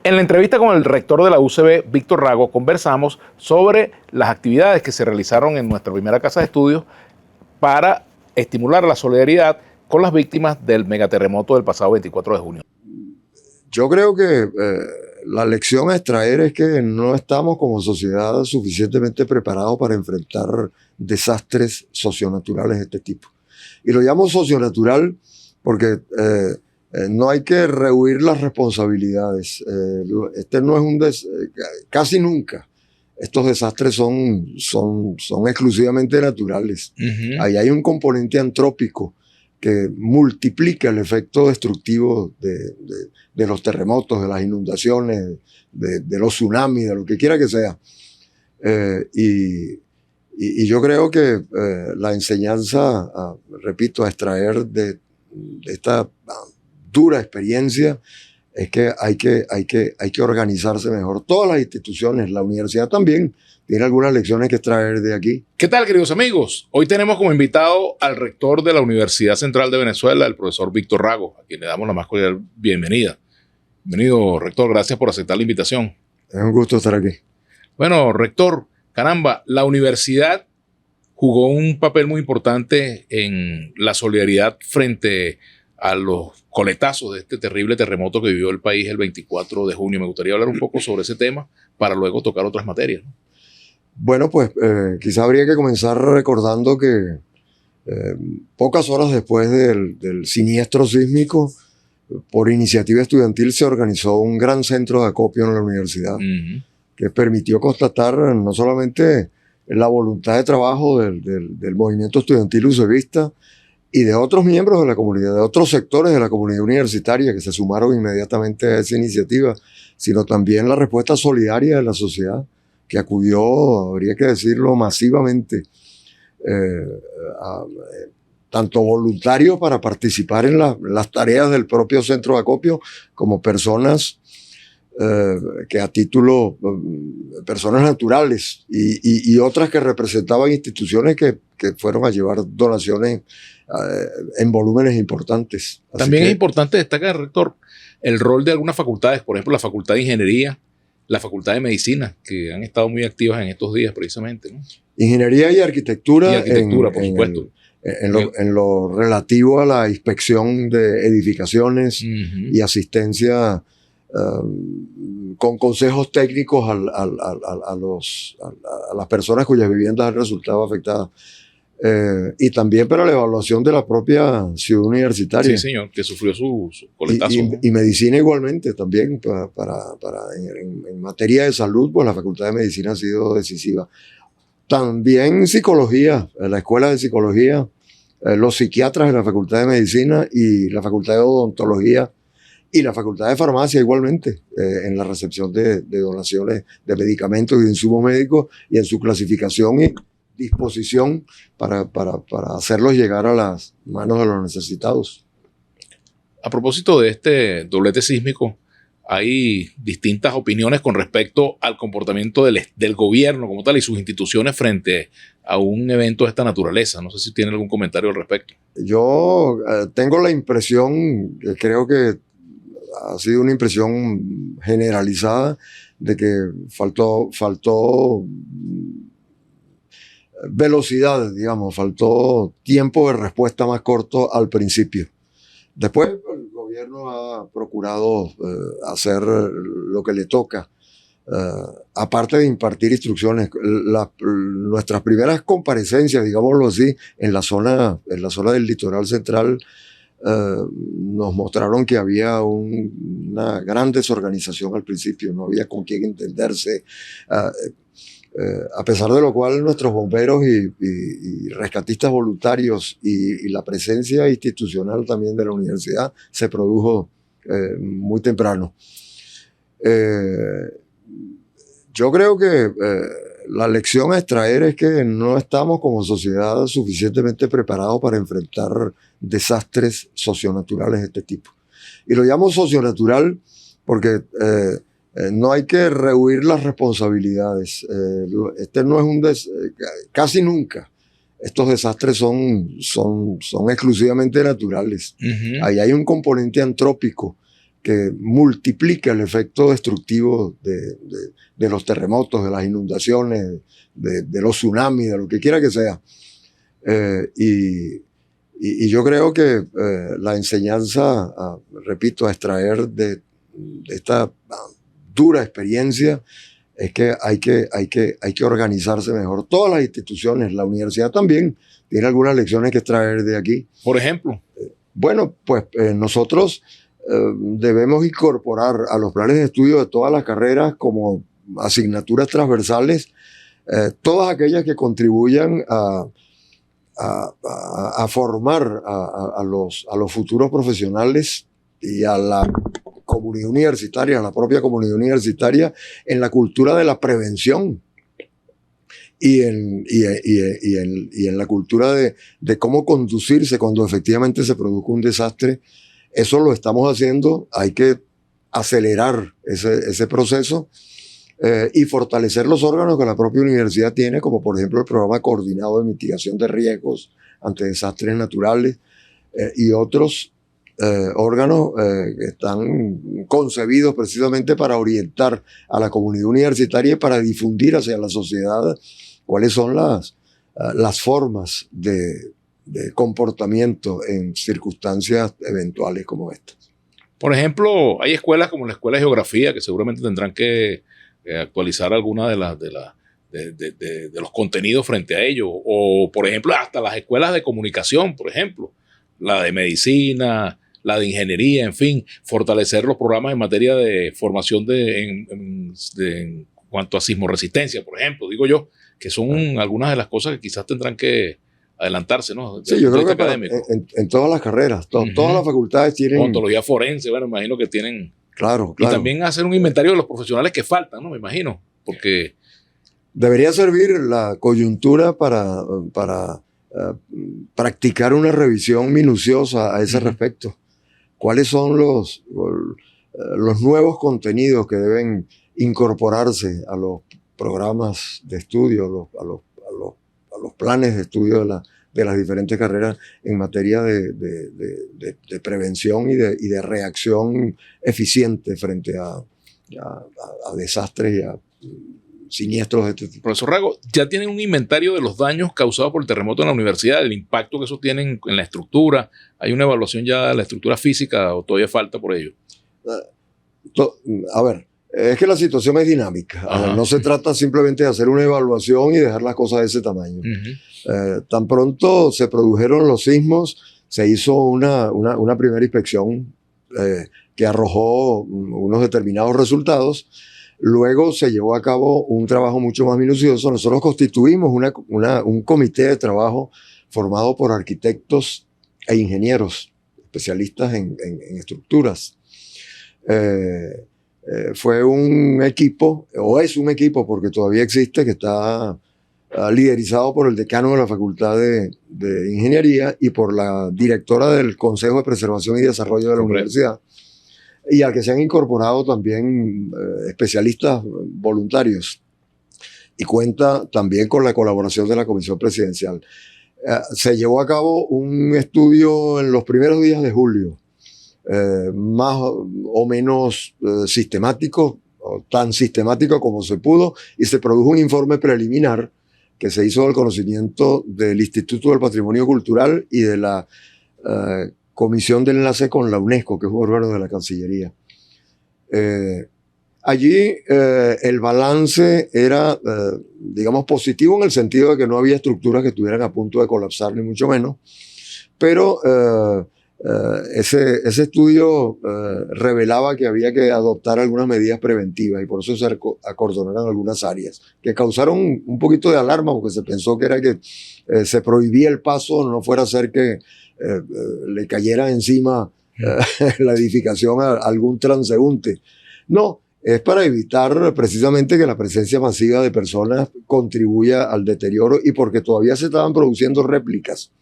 En la entrevista con el rector de la UCB, Víctor Rago, conversamos sobre las actividades que se realizaron en nuestra primera casa de estudios para estimular la solidaridad con las víctimas del megaterremoto del pasado 24 de junio. Yo creo que la lección a extraer es que no estamos como sociedad suficientemente preparados para enfrentar desastres socionaturales de este tipo. Y lo llamo socionatural porque no hay que rehuir las responsabilidades. Este no es casi nunca. Estos desastres son exclusivamente naturales. Ahí hay un componente antrópico que multiplica el efecto destructivo de los terremotos, de las inundaciones, de los tsunamis, de lo que quiera que sea. Y yo creo que la enseñanza, repito, a extraer de esta dura experiencia es que hay que organizarse mejor. Todas las instituciones, la universidad también, tiene algunas lecciones que extraer de aquí. ¿Qué tal, queridos amigos? Hoy tenemos como invitado al rector de la Universidad Central de Venezuela, el profesor Víctor Rago, a quien le damos la más cordial bienvenida. Bienvenido, rector, gracias por aceptar la invitación. Es un gusto estar aquí. Bueno, rector, caramba, la universidad jugó un papel muy importante en la solidaridad frente a los coletazos de este terrible terremoto que vivió el país el 24 de junio. Me gustaría hablar un poco sobre ese tema para luego tocar otras materias, ¿no? Bueno, pues quizá habría que comenzar recordando que pocas horas después del siniestro sísmico, por iniciativa estudiantil se organizó un gran centro de acopio en la universidad que permitió constatar no solamente la voluntad de trabajo del movimiento estudiantil ucebista y de otros miembros de la comunidad, de otros sectores de la comunidad universitaria que se sumaron inmediatamente a esa iniciativa, sino también la respuesta solidaria de la sociedad, que acudió, habría que decirlo, masivamente, tanto voluntarios para participar en las tareas del propio centro de acopio, como personas que a título, personas naturales y otras que representaban instituciones que fueron a llevar donaciones en volúmenes importantes. También es importante destacar, rector, el rol de algunas facultades, por ejemplo, la Facultad de Ingeniería, la Facultad de Medicina, que han estado muy activas en estos días precisamente, ¿no? Ingeniería y arquitectura. Y arquitectura, por supuesto. En lo relativo a la inspección de edificaciones y asistencia con consejos técnicos a las personas cuyas viviendas han resultado afectadas. Y también para la evaluación de la propia ciudad universitaria. Sí, señor, que sufrió su coletazo. Y medicina igualmente también. En materia de salud, pues la Facultad de Medicina ha sido decisiva. También psicología, la Escuela de Psicología, los psiquiatras de la Facultad de Medicina y la Facultad de Odontología y la Facultad de Farmacia igualmente, en la recepción de donaciones de medicamentos y de insumos médicos y en su clasificación y disposición para hacerlos llegar a las manos de los necesitados. A propósito de este doblete sísmico, hay distintas opiniones con respecto al comportamiento del gobierno como tal y sus instituciones frente a un evento de esta naturaleza. No sé si tiene algún comentario al respecto. Yo tengo la impresión, creo que ha sido una impresión generalizada, de que faltó velocidad, digamos, faltó tiempo de respuesta más corto al principio. Después el gobierno ha procurado hacer lo que le toca, aparte de impartir instrucciones. Nuestras primeras comparecencias, digámoslo así, en la zona del litoral central, nos mostraron que había una gran desorganización al principio, no había con quién entenderse, a pesar de lo cual nuestros bomberos y rescatistas voluntarios y la presencia institucional también de la universidad se produjo muy temprano. Yo creo que la lección a extraer es que no estamos como sociedad suficientemente preparados para enfrentar desastres socionaturales de este tipo. Y lo llamo socionatural porque no hay que rehuir las responsabilidades. Este no es casi nunca. Estos desastres son exclusivamente naturales. Ahí hay un componente antrópico que multiplica el efecto destructivo de los terremotos, de las inundaciones, de los tsunamis, de lo que quiera que sea. Y yo creo que la enseñanza, repito, a extraer de esta dura experiencia es que hay que organizarse mejor. Todas las instituciones, la universidad también, tiene algunas lecciones que extraer de aquí. Por ejemplo. Bueno, pues nosotros debemos incorporar a los planes de estudio de todas las carreras como asignaturas transversales todas aquellas que contribuyan a formar a los futuros profesionales y a la comunidad universitaria, a la propia comunidad universitaria, en la cultura de la prevención y en la cultura de cómo conducirse cuando efectivamente se produzca un desastre. Eso lo estamos haciendo, hay que acelerar ese proceso y fortalecer los órganos que la propia universidad tiene, como por ejemplo el programa coordinado de mitigación de riesgos ante desastres naturales y otros órganos que están concebidos precisamente para orientar a la comunidad universitaria y para difundir hacia la sociedad cuáles son las formas de comportamiento en circunstancias eventuales como estas. Por ejemplo, hay escuelas como la Escuela de Geografía que seguramente tendrán que actualizar alguna de los contenidos frente a ello, o por ejemplo hasta las escuelas de comunicación, por ejemplo, la de medicina, la de ingeniería, en fin, fortalecer los programas en materia de formación en cuanto a sismoresistencia, por ejemplo, digo yo, que son algunas de las cosas que quizás tendrán que adelantarse, ¿no? Sí, yo creo que en todas las carreras, todas las facultades tienen... Ontología forense, bueno, imagino que tienen... Claro. Y también hacer un inventario de los profesionales que faltan, ¿no? Me imagino, porque... Debería servir la coyuntura para practicar una revisión minuciosa a ese respecto. ¿Cuáles son los nuevos contenidos que deben incorporarse a los programas de estudio, a los planes de estudio de las diferentes carreras en materia de prevención y de reacción eficiente frente a desastres y a siniestros de este tipo? Profesor Rago, ¿ya tienen un inventario de los daños causados por el terremoto en la universidad, el impacto que eso tiene en la estructura? ¿Hay una evaluación ya de la estructura física o todavía falta por ello? A ver, es que la situación es dinámica. No se trata simplemente de hacer una evaluación y dejar las cosas de ese tamaño. Tan pronto se produjeron los sismos, se hizo una primera inspección que arrojó unos determinados resultados. Luego se llevó a cabo un trabajo mucho más minucioso. Nosotros constituimos un comité de trabajo formado por arquitectos e ingenieros, especialistas en estructuras. Fue un equipo, o es un equipo porque todavía existe, que está liderizado por el decano de la Facultad de Ingeniería y por la directora del Consejo de Preservación y Desarrollo de la Universidad, y al que se han incorporado también especialistas voluntarios, y cuenta también con la colaboración de la Comisión Presidencial. Se llevó a cabo un estudio en los primeros días de julio, más o menos sistemático, o tan sistemático como se pudo, y se produjo un informe preliminar que se hizo al conocimiento del Instituto del Patrimonio Cultural y de la Comisión de Enlace con la UNESCO, que es un órgano de la Cancillería. Allí el balance era, digamos, positivo en el sentido de que no había estructuras que estuvieran a punto de colapsar, ni mucho menos, pero ese estudio revelaba que había que adoptar algunas medidas preventivas y por eso se acordonaron algunas áreas que causaron un poquito de alarma porque se pensó que era que se prohibía el paso, no fuera a ser que le cayera encima la edificación a algún transeúnte. No, es para evitar precisamente que la presencia masiva de personas contribuya al deterioro y porque todavía se estaban produciendo réplicas.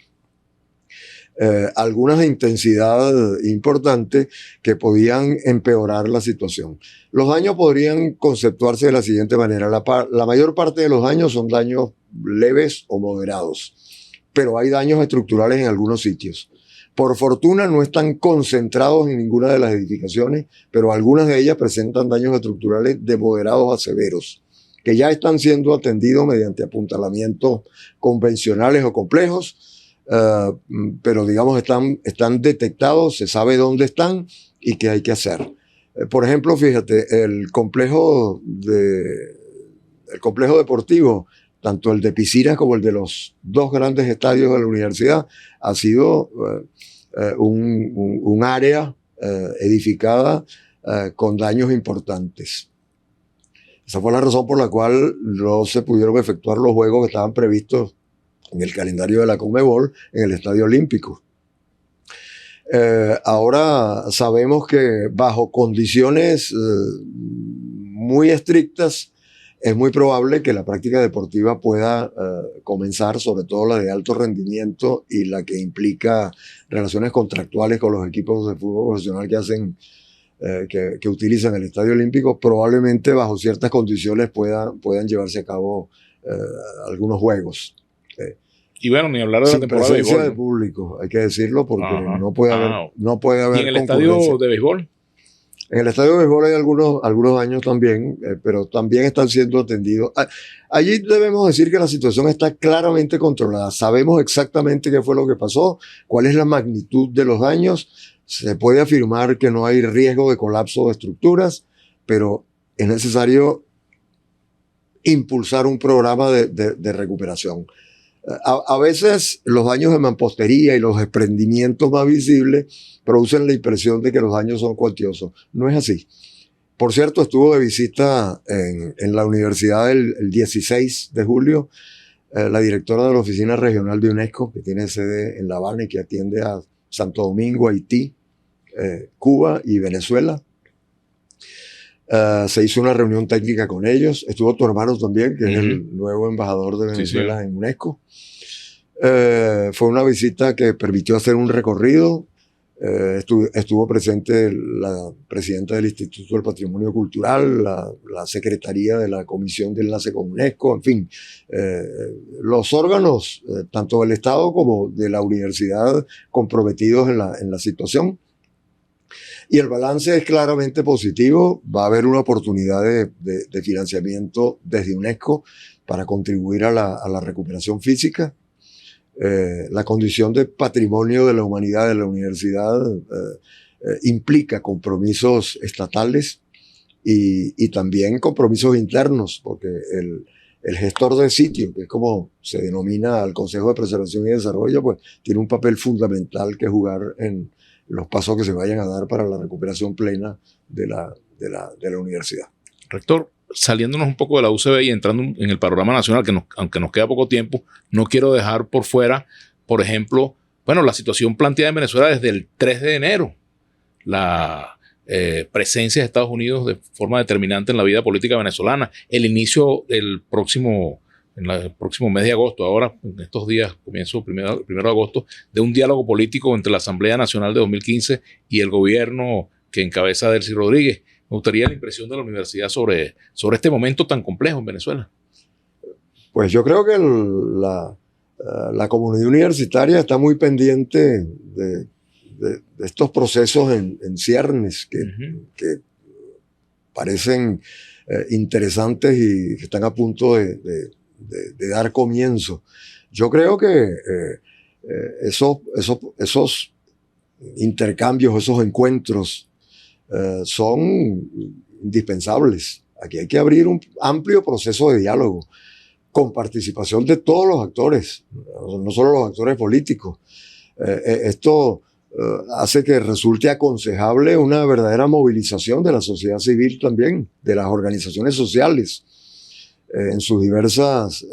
Algunas de intensidad importante que podían empeorar la situación. Los daños podrían conceptuarse de la siguiente manera. La mayor parte de los daños son daños leves o moderados, pero hay daños estructurales en algunos sitios. Por fortuna no están concentrados en ninguna de las edificaciones, pero algunas de ellas presentan daños estructurales de moderados a severos, que ya están siendo atendidos mediante apuntalamientos convencionales o complejos, pero digamos están detectados, se sabe dónde están y qué hay que hacer. Por ejemplo, fíjate, el complejo deportivo, tanto el de piscinas como el de los dos grandes estadios de la universidad, ha sido un área edificada con daños importantes. Esa fue la razón por la cual no se pudieron efectuar los juegos que estaban previstos en el calendario de la Conmebol en el Estadio Olímpico. Ahora sabemos que bajo condiciones muy estrictas es muy probable que la práctica deportiva pueda comenzar, sobre todo la de alto rendimiento y la que implica relaciones contractuales con los equipos de fútbol profesional que utilizan el Estadio Olímpico. Probablemente bajo ciertas condiciones puedan llevarse a cabo algunos juegos. Y bueno, ni hablar de la temporada de béisbol. Sin presencia de público, hay que decirlo, porque no puede haber ¿Y en el estadio de béisbol? En el estadio de béisbol hay algunos daños también, pero también están siendo atendidos. Allí debemos decir que la situación está claramente controlada. Sabemos exactamente qué fue lo que pasó, cuál es la magnitud de los daños. Se puede afirmar que no hay riesgo de colapso de estructuras, pero es necesario impulsar un programa de recuperación. A veces los daños de mampostería y los desprendimientos más visibles producen la impresión de que los daños son cuantiosos. No es así. Por cierto, estuvo de visita en la universidad el 16 de julio la directora de la Oficina Regional de UNESCO, que tiene sede en La Habana y que atiende a Santo Domingo, Haití, Cuba y Venezuela. Se hizo una reunión técnica con ellos. Estuvo tu hermano también, que es el nuevo embajador de Venezuela en UNESCO. Fue una visita que permitió hacer un recorrido. Estuvo presente la presidenta del Instituto del Patrimonio Cultural, la secretaría de la Comisión de Enlace con UNESCO, en fin, los órganos, tanto del Estado como de la universidad, comprometidos en la situación. Y el balance es claramente positivo. Va a haber una oportunidad de financiamiento desde UNESCO para contribuir a la recuperación física. La condición de patrimonio de la humanidad de la universidad implica compromisos estatales y también compromisos internos, porque el gestor de sitio, que es como se denomina al Consejo de Preservación y Desarrollo, pues tiene un papel fundamental que jugar en los pasos que se vayan a dar para la recuperación plena de la universidad. Rector, saliéndonos un poco de la UCB y entrando en el panorama nacional, aunque nos queda poco tiempo, no quiero dejar por fuera, por ejemplo, la situación planteada en Venezuela desde el 3 de enero, la presencia de Estados Unidos de forma determinante en la vida política venezolana, el inicio en el próximo mes de agosto, ahora en estos días, comienzo primero de agosto, de un diálogo político entre la Asamblea Nacional de 2015 y el gobierno que encabeza Delcy Rodríguez. Me gustaría la impresión de la universidad sobre este momento tan complejo en Venezuela. Pues yo creo que la comunidad universitaria está muy pendiente de estos procesos en ciernes que parecen interesantes y que están a punto de dar comienzo. Yo creo que esos intercambios, esos encuentros son indispensables. Aquí hay que abrir un amplio proceso de diálogo con participación de todos los actores, no solo los actores políticos. Esto hace que resulte aconsejable una verdadera movilización de la sociedad civil también, de las organizaciones sociales, en sus diversas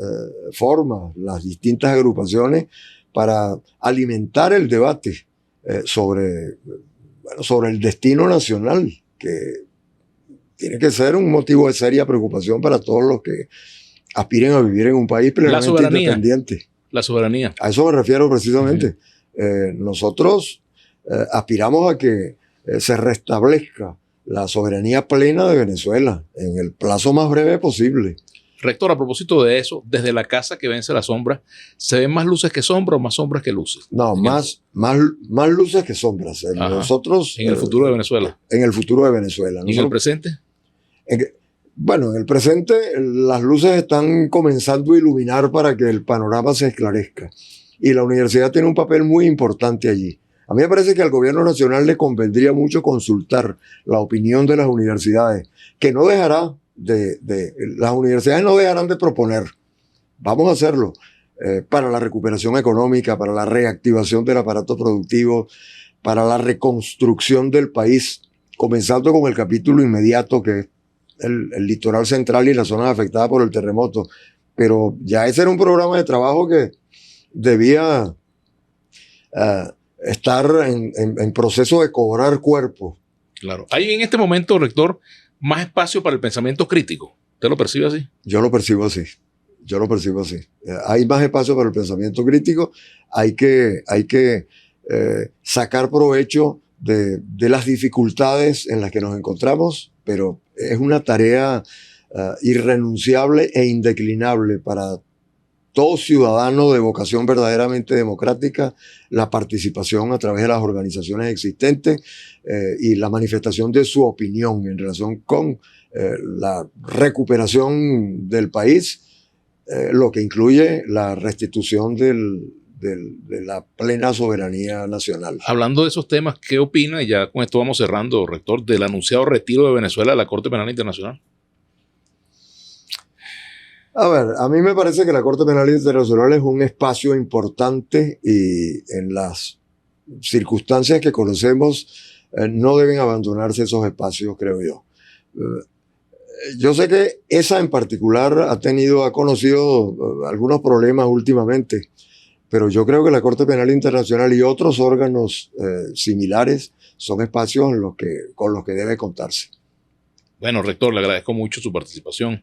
formas, las distintas agrupaciones, para alimentar el debate sobre el destino nacional, que tiene que ser un motivo de seria preocupación para todos los que aspiren a vivir en un país plenamente independiente. La soberanía. A eso me refiero precisamente. Nosotros aspiramos a que se restablezca la soberanía plena de Venezuela en el plazo más breve posible. Rector, a propósito de eso, desde la casa que vence la sombra, ¿se ven más luces que sombras o más sombras que luces? No, más luces que sombras. Nosotros, en el futuro de Venezuela. En el futuro de Venezuela. ¿Y en el presente? Bueno, en el presente las luces están comenzando a iluminar para que el panorama se esclarezca. Y la universidad tiene un papel muy importante allí. A mí me parece que al gobierno nacional le convendría mucho consultar la opinión de las universidades, que no dejará las universidades no dejarán de proponer. Vamos a hacerlo para la recuperación económica, para la reactivación del aparato productivo, para la reconstrucción del país, comenzando con el capítulo inmediato que es el litoral central y las zonas afectadas por el terremoto. Pero ya ese era un programa de trabajo que debía estar en proceso de cobrar cuerpo. Claro. ¿Hay en este momento, rector, más espacio para el pensamiento crítico? ¿Usted lo percibe así? Yo lo percibo así. Hay más espacio para el pensamiento crítico. Hay que sacar provecho de las dificultades en las que nos encontramos, pero es una tarea irrenunciable e indeclinable para todo ciudadano de vocación verdaderamente democrática, la participación a través de las organizaciones existentes y la manifestación de su opinión en relación con la recuperación del país, lo que incluye la restitución de la plena soberanía nacional. Hablando de esos temas, ¿qué opina, y ya con esto vamos cerrando, rector, del anunciado retiro de Venezuela de la Corte Penal Internacional? A ver, a mí me parece que la Corte Penal Internacional es un espacio importante y en las circunstancias que conocemos no deben abandonarse esos espacios, creo yo. Yo sé que esa en particular ha conocido algunos problemas últimamente, pero yo creo que la Corte Penal Internacional y otros órganos similares son espacios con los que debe contarse. Bueno, rector, le agradezco mucho su participación.